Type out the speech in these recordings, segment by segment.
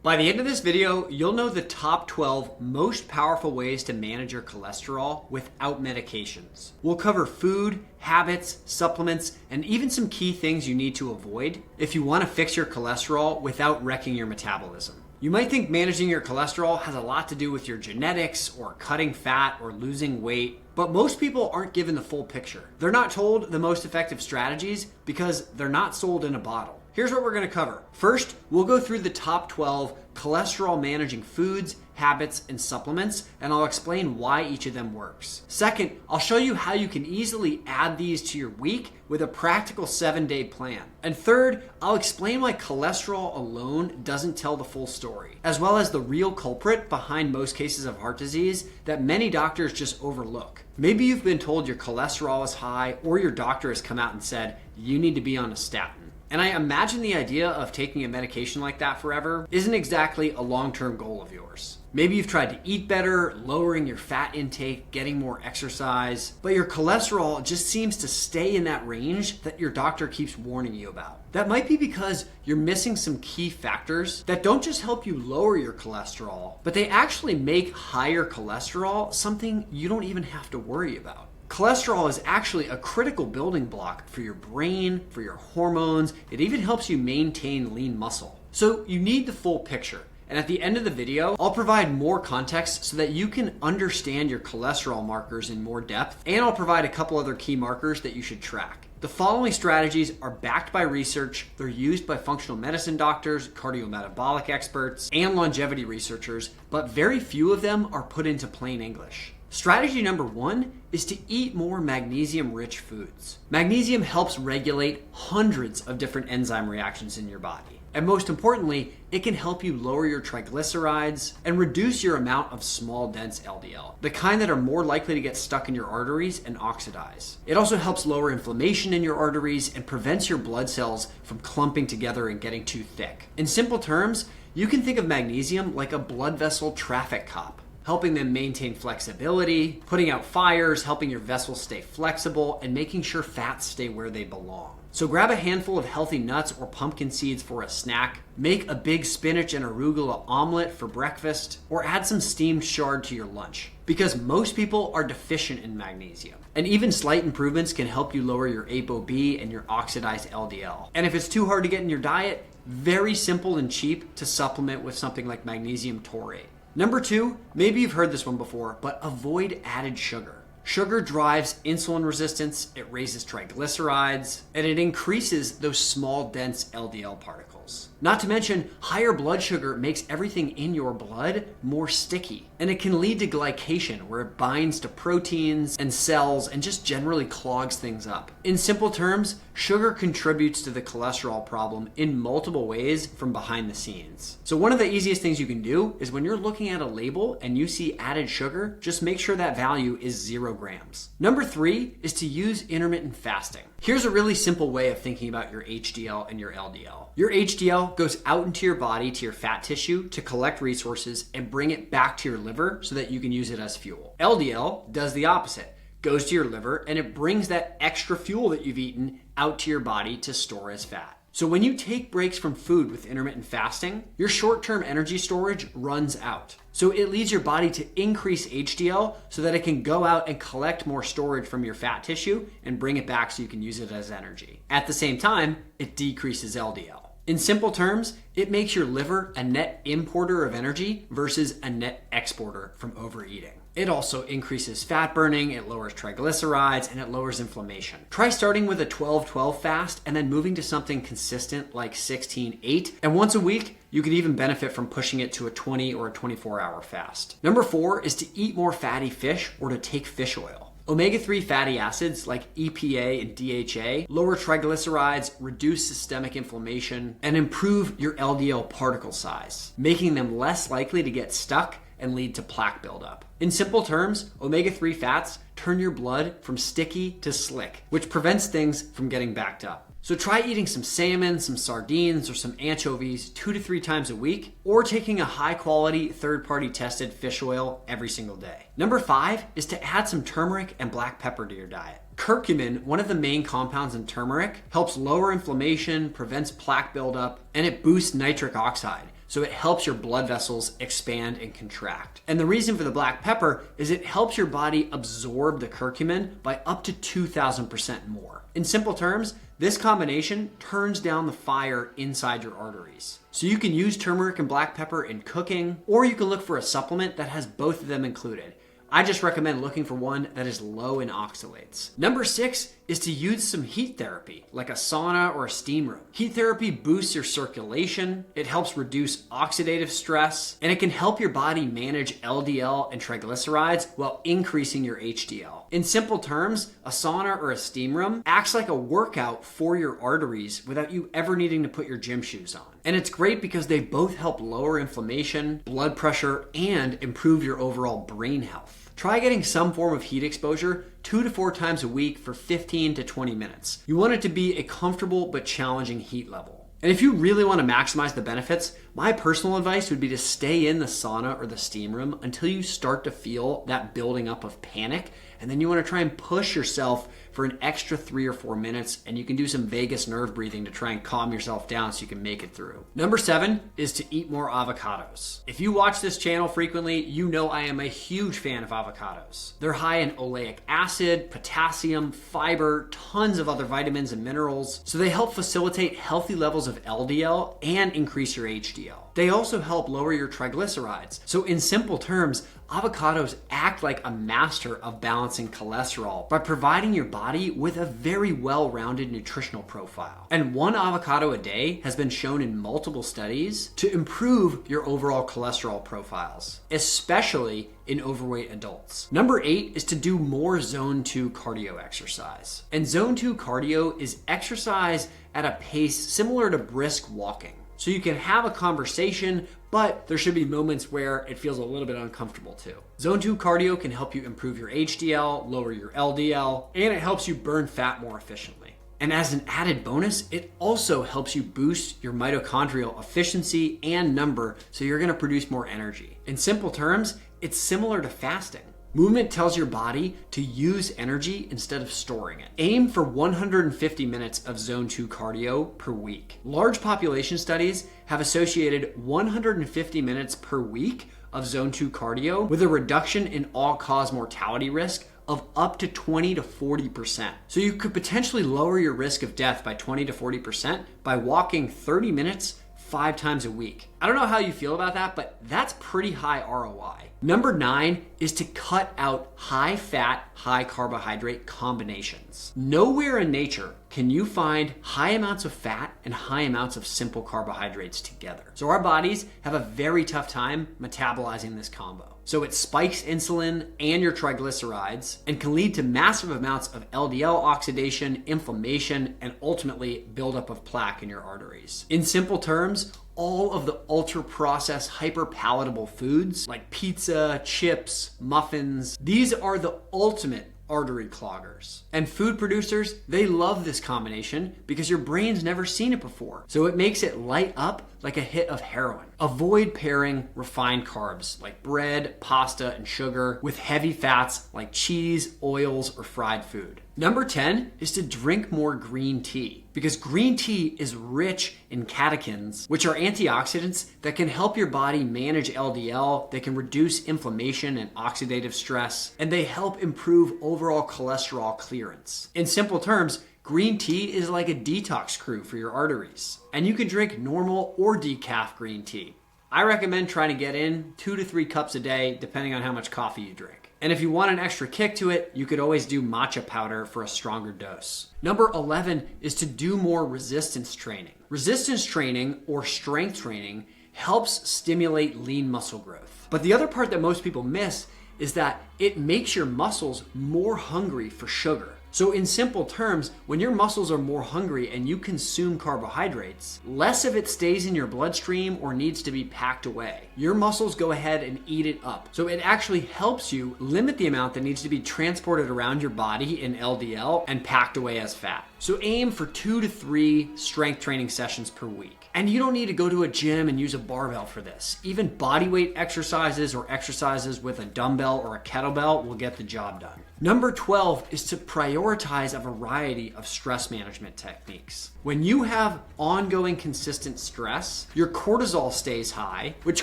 By the end of this video, you'll know the top 12 most powerful ways to manage your cholesterol without medications. We'll cover food, habits, supplements, and even some key things you need to avoid if you want to fix your cholesterol without wrecking your metabolism. You might think managing your cholesterol has a lot to do with your genetics or cutting fat or losing weight, but most people aren't given the full picture. They're not told the most effective strategies because they're not sold in a bottle. Here's what we're going to cover. First, we'll go through the top 12 cholesterol managing foods, habits, and supplements, and I'll explain why each of them works. Second, I'll show you how you can easily add these to your week with a practical 7-day plan. And third, I'll explain why cholesterol alone doesn't tell the full story, as well as the real culprit behind most cases of heart disease that many doctors just overlook. Maybe you've been told your cholesterol is high, or your doctor has come out and said you need to be on a statin. And I imagine the idea of taking a medication like that forever isn't exactly a long-term goal of yours. Maybe you've tried to eat better, lowering your fat intake, getting more exercise, but your cholesterol just seems to stay in that range that your doctor keeps warning you about. That might be because you're missing some key factors that don't just help you lower your cholesterol, but they actually make higher cholesterol something you don't even have to worry about. Cholesterol is actually a critical building block for your brain, for your hormones. It even helps you maintain lean muscle. So you need the full picture. And at the end of the video, I'll provide more context so that you can understand your cholesterol markers in more depth, and I'll provide a couple other key markers that you should track. The following strategies are backed by research. They're used by functional medicine doctors, cardiometabolic experts, and longevity researchers, but very few of them are put into plain English. Strategy number 1 is to eat more magnesium-rich foods. Magnesium helps regulate hundreds of different enzyme reactions in your body. And most importantly, it can help you lower your triglycerides and reduce your amount of small, dense LDL, the kind that are more likely to get stuck in your arteries and oxidize. It also helps lower inflammation in your arteries and prevents your blood cells from clumping together and getting too thick. In simple terms, you can think of magnesium like a blood vessel traffic cop, helping them maintain flexibility, putting out fires, helping your vessels stay flexible, and making sure fats stay where they belong. So grab a handful of healthy nuts or pumpkin seeds for a snack, make a big spinach and arugula omelet for breakfast, or add some steamed chard to your lunch, because most people are deficient in magnesium. And even slight improvements can help you lower your ApoB and your oxidized LDL. And if it's too hard to get in your diet, very simple and cheap to supplement with something like magnesium taurate. Number 2, maybe you've heard this one before, but avoid added sugar. Sugar drives insulin resistance, it raises triglycerides, and it increases those small, dense LDL particles. Not to mention, higher blood sugar makes everything in your blood more sticky, and it can lead to glycation, where it binds to proteins and cells and just generally clogs things up. In simple terms, sugar contributes to the cholesterol problem in multiple ways from behind the scenes. So one of the easiest things you can do is when you're looking at a label and you see added sugar, just make sure that value is 0 grams. Number 3 is to use intermittent fasting. Here's a really simple way of thinking about your HDL and your LDL. Your HDL goes out into your body, to your fat tissue, to collect resources and bring it back to your liver so that you can use it as fuel. LDL does the opposite, goes to your liver, and it brings that extra fuel that you've eaten out to your body to store as fat. So when you take breaks from food with intermittent fasting, your short-term energy storage runs out. So it leads your body to increase HDL so that it can go out and collect more storage from your fat tissue and bring it back so you can use it as energy. At the same time, it decreases LDL. In simple terms, it makes your liver a net importer of energy versus a net exporter from overeating. It also increases fat burning, it lowers triglycerides, and it lowers inflammation. Try starting with a 12-12 fast and then moving to something consistent like 16-8. And once a week, you could even benefit from pushing it to a 20 or a 24-hour fast. Number 4 is to eat more fatty fish or to take fish oil. Omega-3 fatty acids like EPA and DHA lower triglycerides, reduce systemic inflammation, and improve your LDL particle size, making them less likely to get stuck and lead to plaque buildup. In simple terms, omega-3 fats turn your blood from sticky to slick, which prevents things from getting backed up. So try eating some salmon, some sardines, or some anchovies 2 to 3 times a week, or taking a high-quality, third-party tested fish oil every single day. Number 5 is to add some turmeric and black pepper to your diet. Curcumin, one of the main compounds in turmeric, helps lower inflammation, prevents plaque buildup, and it boosts nitric oxide, so it helps your blood vessels expand and contract. And the reason for the black pepper is it helps your body absorb the curcumin by up to 2,000% more. In simple terms, this combination turns down the fire inside your arteries. So you can use turmeric and black pepper in cooking, or you can look for a supplement that has both of them included. I just recommend looking for one that is low in oxalates. Number 6 is to use some heat therapy, like a sauna or a steam room. Heat therapy boosts your circulation, it helps reduce oxidative stress, and it can help your body manage LDL and triglycerides while increasing your HDL. In simple terms, a sauna or a steam room acts like a workout for your arteries without you ever needing to put your gym shoes on. And it's great because they both help lower inflammation, blood pressure, and improve your overall brain health. Try getting some form of heat exposure 2 to 4 times a week for 15 to 20 minutes. You want it to be a comfortable but challenging heat level. And if you really want to maximize the benefits, my personal advice would be to stay in the sauna or the steam room until you start to feel that building up of panic. And then you want to try and push yourself for an extra 3 or 4 minutes, and you can do some vagus nerve breathing to try and calm yourself down so you can make it through. Number 7 is to eat more avocados. If you watch this channel frequently, you know I am a huge fan of avocados. They're high in oleic acid, potassium, fiber, tons of other vitamins and minerals, so they help facilitate healthy levels of LDL and increase your HDL. They also help lower your triglycerides. So in simple terms, avocados act like a master of balancing cholesterol by providing your body with a very well-rounded nutritional profile. And 1 avocado a day has been shown in multiple studies to improve your overall cholesterol profiles, especially in overweight adults. Number 8 is to do more zone 2 cardio exercise. And zone 2 cardio is exercise at a pace similar to brisk walking. So you can have a conversation, but there should be moments where it feels a little bit uncomfortable too. Zone 2 cardio can help you improve your HDL, lower your LDL, and it helps you burn fat more efficiently. And as an added bonus, it also helps you boost your mitochondrial efficiency and number, so you're gonna produce more energy. In simple terms, it's similar to fasting. Movement tells your body to use energy instead of storing it. Aim for 150 minutes of zone 2 cardio per week. Large population studies have associated 150 minutes per week of zone 2 cardio with a reduction in all-cause mortality risk of up to 20 to 40%. So you could potentially lower your risk of death by 20 to 40% by walking 30 minutes 5 times a week. I don't know how you feel about that, but that's pretty high ROI. Number 9 is to cut out high fat, high carbohydrate combinations. Nowhere in nature can you find high amounts of fat and high amounts of simple carbohydrates together. So our bodies have a very tough time metabolizing this combo. So it spikes insulin and your triglycerides and can lead to massive amounts of LDL oxidation, inflammation, and ultimately buildup of plaque in your arteries. In simple terms, all of the ultra-processed, hyper-palatable foods like pizza, chips, muffins, these are the ultimate artery cloggers. And food producers, they love this combination because your brain's never seen it before. So it makes it light up like a hit of heroin. Avoid pairing refined carbs like bread, pasta, and sugar with heavy fats like cheese, oils, or fried food. Number 10 is to drink more green tea because green tea is rich in catechins, which are antioxidants that can help your body manage LDL, they can reduce inflammation and oxidative stress, and they help improve overall cholesterol clearance. In simple terms, green tea is like a detox crew for your arteries. And you can drink normal or decaf green tea. I recommend trying to get in 2 to 3 cups a day, depending on how much coffee you drink. And if you want an extra kick to it, you could always do matcha powder for a stronger dose. Number 11 is to do more resistance training. Resistance training or strength training helps stimulate lean muscle growth. But the other part that most people miss is that it makes your muscles more hungry for sugar. So in simple terms, when your muscles are more hungry and you consume carbohydrates, less of it stays in your bloodstream or needs to be packed away. Your muscles go ahead and eat it up. So it actually helps you limit the amount that needs to be transported around your body in LDL and packed away as fat. So aim for 2 to 3 strength training sessions per week. And you don't need to go to a gym and use a barbell for this. Even bodyweight exercises or exercises with a dumbbell or a kettlebell will get the job done. Number 12 is to prioritize a variety of stress management techniques. When you have ongoing consistent stress, your cortisol stays high, which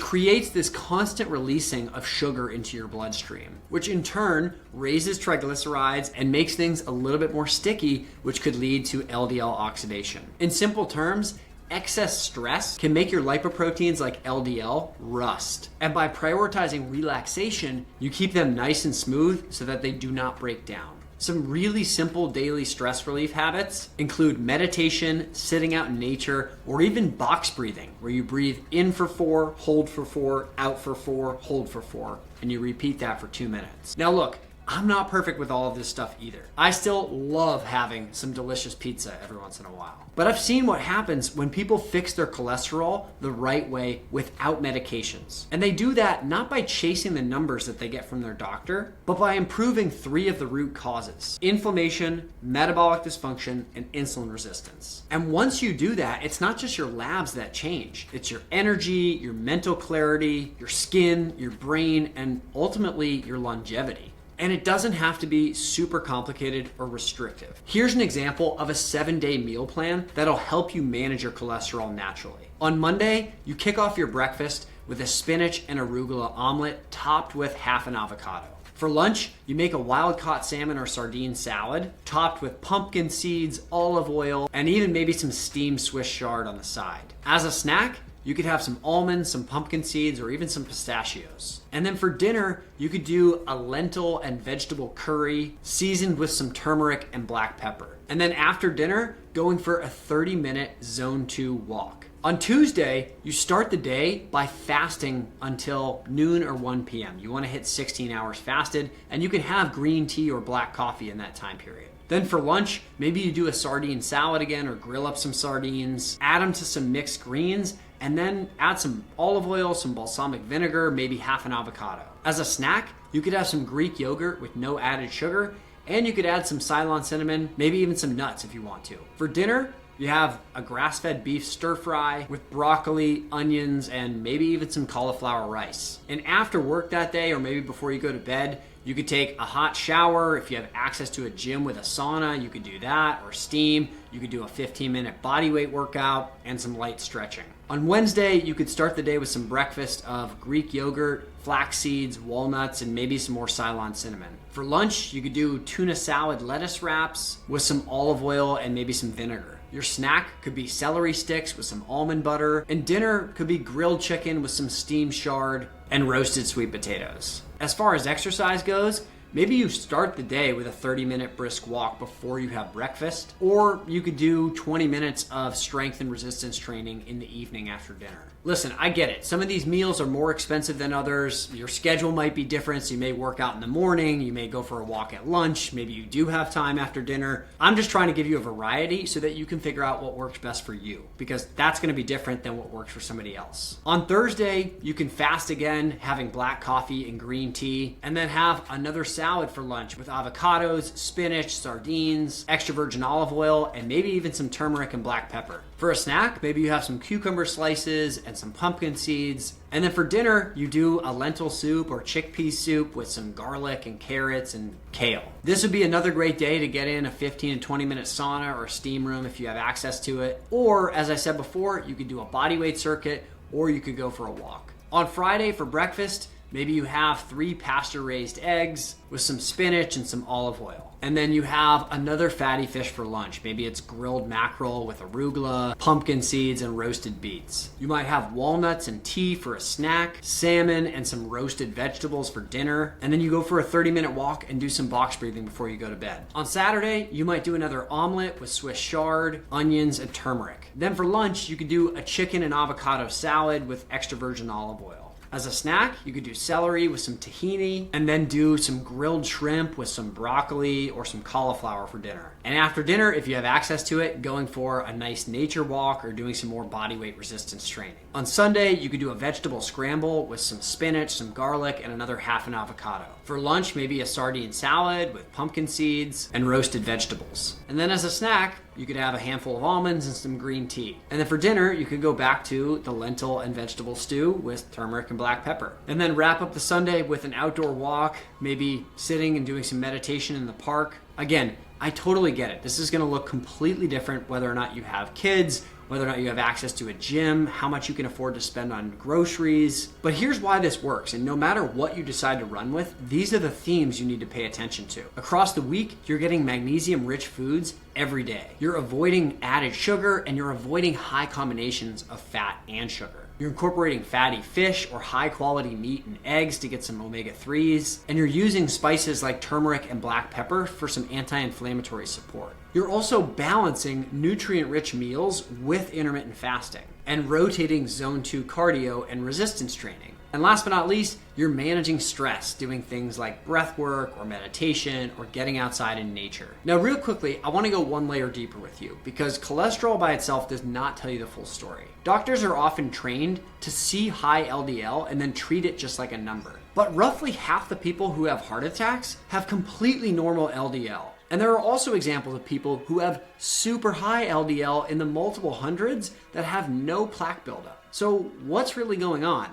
creates this constant releasing of sugar into your bloodstream, which in turn raises triglycerides and makes things a little bit more sticky, which could lead to LDL oxidation. In simple terms, excess stress can make your lipoproteins like LDL rust. And by prioritizing relaxation, you keep them nice and smooth so that they do not break down. Some really simple daily stress relief habits include meditation, sitting out in nature, or even box breathing, where you breathe in for 4, hold for 4, out for 4, hold for 4, and you repeat that for 2 minutes. Now look, I'm not perfect with all of this stuff either. I still love having some delicious pizza every once in a while. But I've seen what happens when people fix their cholesterol the right way without medications. And they do that not by chasing the numbers that they get from their doctor, but by improving 3 of the root causes: inflammation, metabolic dysfunction, and insulin resistance. And once you do that, it's not just your labs that change. It's your energy, your mental clarity, your skin, your brain, and ultimately your longevity. And it doesn't have to be super complicated or restrictive. Here's an example of a 7-day meal plan that'll help you manage your cholesterol naturally. On Monday, you kick off your breakfast with a spinach and arugula omelet topped with half an avocado. For lunch, you make a wild-caught salmon or sardine salad topped with pumpkin seeds, olive oil, and even maybe some steamed Swiss chard on the side. As a snack, you could have some almonds, some pumpkin seeds, or even some pistachios. And then for dinner, you could do a lentil and vegetable curry seasoned with some turmeric and black pepper. And then after dinner, going for a 30-minute zone 2 walk. On Tuesday, you start the day by fasting until noon or 1 p.m. You want to hit 16 hours fasted, and you can have green tea or black coffee in that time period. Then for lunch, maybe you do a sardine salad again or grill up some sardines, add them to some mixed greens, and then add some olive oil, some balsamic vinegar, maybe half an avocado. As a snack, you could have some Greek yogurt with no added sugar, and you could add some Ceylon cinnamon, maybe even some nuts if you want to. For dinner, you have a grass-fed beef stir fry with broccoli, onions, and maybe even some cauliflower rice. And after work that day, or maybe before you go to bed, you could take a hot shower. If you have access to a gym with a sauna, you could do that, or steam. You could do a 15-minute body weight workout and some light stretching. On Wednesday, you could start the day with some breakfast of Greek yogurt, flax seeds, walnuts, and maybe some more Ceylon cinnamon. For lunch, you could do tuna salad lettuce wraps with some olive oil and maybe some vinegar. Your snack could be celery sticks with some almond butter, and dinner could be grilled chicken with some steamed chard and roasted sweet potatoes. As far as exercise goes, maybe you start the day with a 30-minute brisk walk before you have breakfast, or you could do 20 minutes of strength and resistance training in the evening after dinner. Listen, I get it. Some of these meals are more expensive than others. Your schedule might be different, so you may work out in the morning, you may go for a walk at lunch, maybe you do have time after dinner. I'm just trying to give you a variety so that you can figure out what works best for you, because that's going to be different than what works for somebody else. On Thursday, you can fast again, having black coffee and green tea, and then have another salad for lunch with avocados, spinach, sardines, extra virgin olive oil, and maybe even some turmeric and black pepper. For a snack, maybe you have some cucumber slices and some pumpkin seeds. And then for dinner, you do a lentil soup or chickpea soup with some garlic and carrots and kale. This would be another great day to get in a 15 to 20 minute sauna or steam room if you have access to it. Or, as I said before, you could do a bodyweight circuit, or you could go for a walk. On Friday for breakfast, maybe you have 3 pasture-raised eggs with some spinach and some olive oil. And then you have another fatty fish for lunch. Maybe it's grilled mackerel with arugula, pumpkin seeds, and roasted beets. You might have walnuts and tea for a snack, salmon and some roasted vegetables for dinner, and then you go for a 30-minute walk and do some box breathing before you go to bed. On Saturday, you might do another omelet with Swiss chard, onions, and turmeric. Then for lunch, you could do a chicken and avocado salad with extra virgin olive oil. As a snack, you could do celery with some tahini, and then do some grilled shrimp with some broccoli or some cauliflower for dinner. And after dinner, if you have access to it, going for a nice nature walk or doing some more bodyweight resistance training. On Sunday, you could do a vegetable scramble with some spinach, some garlic, and another half an avocado. For lunch, maybe a sardine salad with pumpkin seeds and roasted vegetables. And then as a snack, you could have a handful of almonds and some green tea. And then for dinner, you could go back to the lentil and vegetable stew with turmeric and black pepper. And then wrap up the Sunday with an outdoor walk, maybe sitting and doing some meditation in the park. Again, I totally get it. This is going to look completely different whether or not you have kids, whether or not you have access to a gym, how much you can afford to spend on groceries. But here's why this works, and no matter what you decide to run with, these are the themes you need to pay attention to. Across the week, you're getting magnesium-rich foods every day. You're avoiding added sugar, and you're avoiding high combinations of fat and sugar. You're incorporating fatty fish or high quality meat and eggs to get some omega-3s, and you're using spices like turmeric and black pepper for some anti-inflammatory support. You're also balancing nutrient-rich meals with intermittent fasting and rotating zone 2 cardio and resistance training. And last but not least, you're managing stress, doing things like breath work or meditation or getting outside in nature. Now, real quickly, I want to go one layer deeper with you because cholesterol by itself does not tell you the full story. Doctors are often trained to see high LDL and then treat it just like a number. But roughly half the people who have heart attacks have completely normal LDL. And there are also examples of people who have super high LDL in the multiple hundreds that have no plaque buildup. So what's really going on?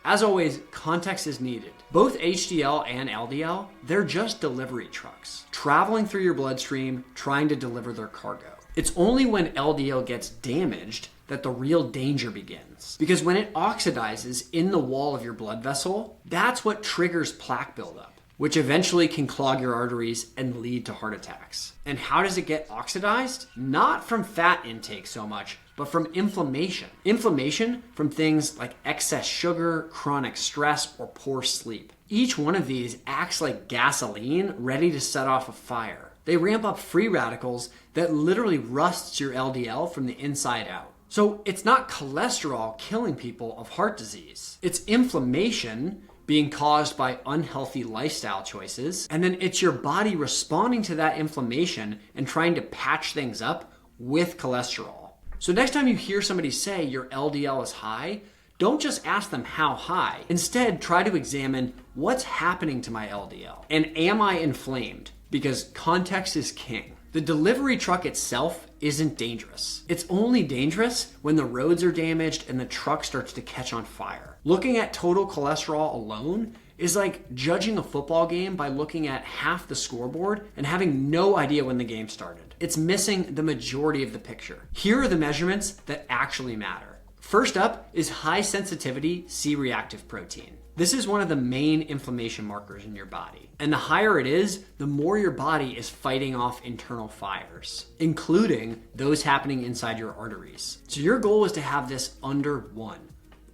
As always, context is needed. Both HDL and LDL, they're just delivery trucks, traveling through your bloodstream, trying to deliver their cargo. It's only when LDL gets damaged that the real danger begins. Because when it oxidizes in the wall of your blood vessel, that's what triggers plaque buildup, which eventually can clog your arteries and lead to heart attacks. And how does it get oxidized? Not from fat intake so much, but from inflammation. Inflammation from things like excess sugar, chronic stress, or poor sleep. Each one of these acts like gasoline ready to set off a fire. They ramp up free radicals that literally rusts your LDL from the inside out. So it's not cholesterol killing people of heart disease. It's inflammation being caused by unhealthy lifestyle choices, and then it's your body responding to that inflammation and trying to patch things up with cholesterol. So next time you hear somebody say your LDL is high, don't just ask them how high. Instead, try to examine what's happening to my LDL. And am I inflamed? Because context is king. The delivery truck itself isn't dangerous. It's only dangerous when the roads are damaged and the truck starts to catch on fire. Looking at total cholesterol alone is like judging a football game by looking at half the scoreboard and having no idea when the game started. It's missing the majority of the picture. Here are the measurements that actually matter. First up is high sensitivity C-reactive protein. This is one of the main inflammation markers in your body. And the higher it is, the more your body is fighting off internal fires, including those happening inside your arteries. So your goal is to have this under 1.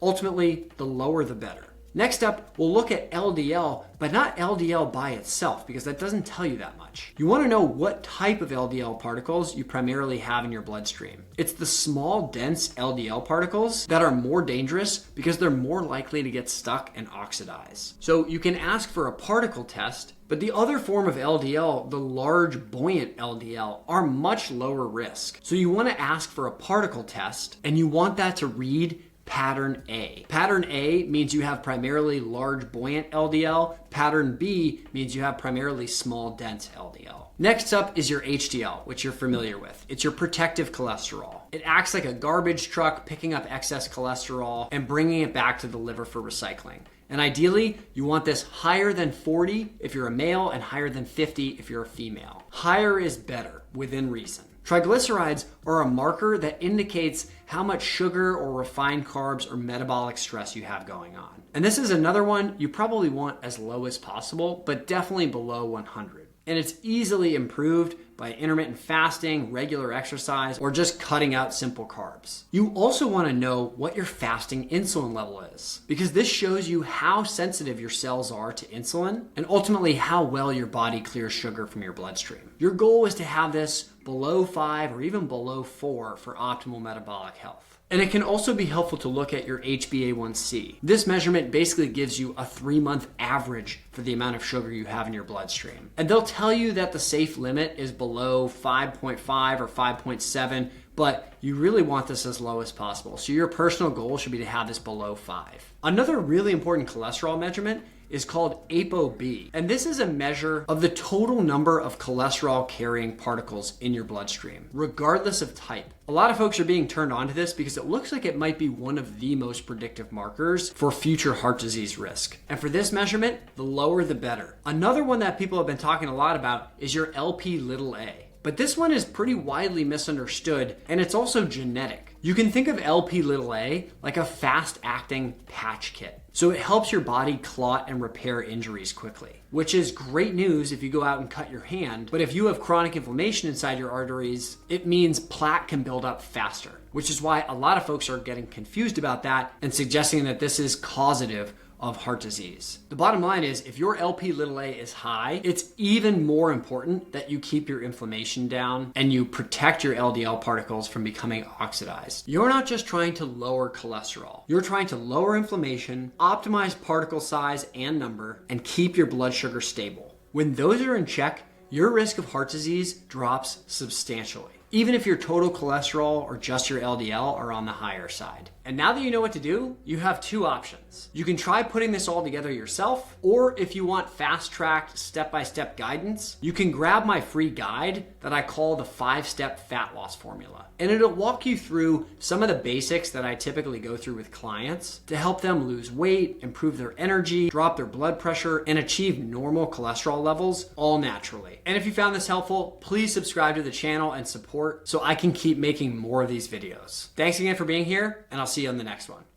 Ultimately, the lower the better. Next up, we'll look at LDL, but not LDL by itself, because that doesn't tell you that much. You want to know what type of LDL particles you primarily have in your bloodstream. It's the small, dense LDL particles that are more dangerous because they're more likely to get stuck and oxidize. So you can ask for a particle test, but the other form of LDL, the large, buoyant LDL, are much lower risk. So you want to ask for a particle test, and you want that to read Pattern A. Pattern A means you have primarily large buoyant LDL. Pattern B means you have primarily small dense LDL. Next up is your HDL, which you're familiar with. It's your protective cholesterol. It acts like a garbage truck picking up excess cholesterol and bringing it back to the liver for recycling. And ideally, you want this higher than 40 if you're a male and higher than 50 if you're a female. Higher is better, within reason. Triglycerides are a marker that indicates how much sugar or refined carbs or metabolic stress you have going on. And this is another one you probably want as low as possible, but definitely below 100. And it's easily improved by intermittent fasting, regular exercise, or just cutting out simple carbs. You also want to know what your fasting insulin level is, because this shows you how sensitive your cells are to insulin and ultimately how well your body clears sugar from your bloodstream. Your goal is to have this below 5 or even below 4 for optimal metabolic health. And it can also be helpful to look at your HbA1c. This measurement basically gives you a 3-month average for the amount of sugar you have in your bloodstream. And they'll tell you that the safe limit is below 5.5 or 5.7, but you really want this as low as possible. So your personal goal should be to have this below 5. Another really important cholesterol measurement is called ApoB. And this is a measure of the total number of cholesterol carrying particles in your bloodstream, regardless of type. A lot of folks are being turned on to this because it looks like it might be one of the most predictive markers for future heart disease risk. And for this measurement, the lower the better. Another one that people have been talking a lot about is your LP little a. But this one is pretty widely misunderstood, and it's also genetic. You can think of LP little a like a fast-acting patch kit. So it helps your body clot and repair injuries quickly, which is great news if you go out and cut your hand. But if you have chronic inflammation inside your arteries, it means plaque can build up faster, which is why a lot of folks are getting confused about that and suggesting that this is causative of heart disease. The bottom line is, if your LP little a is high, it's even more important that you keep your inflammation down and you protect your LDL particles from becoming oxidized. You're not just trying to lower cholesterol. You're trying to lower inflammation, optimize particle size and number, and keep your blood sugar stable. When those are in check, your risk of heart disease drops substantially, even if your total cholesterol or just your LDL are on the higher side. And now that you know what to do, you have 2 options. You can try putting this all together yourself, or if you want fast-tracked, step-by-step guidance, you can grab my free guide that I call the 5-step fat loss formula. And it'll walk you through some of the basics that I typically go through with clients to help them lose weight, improve their energy, drop their blood pressure, and achieve normal cholesterol levels all naturally. And if you found this helpful, please subscribe to the channel and support so I can keep making more of these videos. Thanks again for being here, and I'll see you on the next one.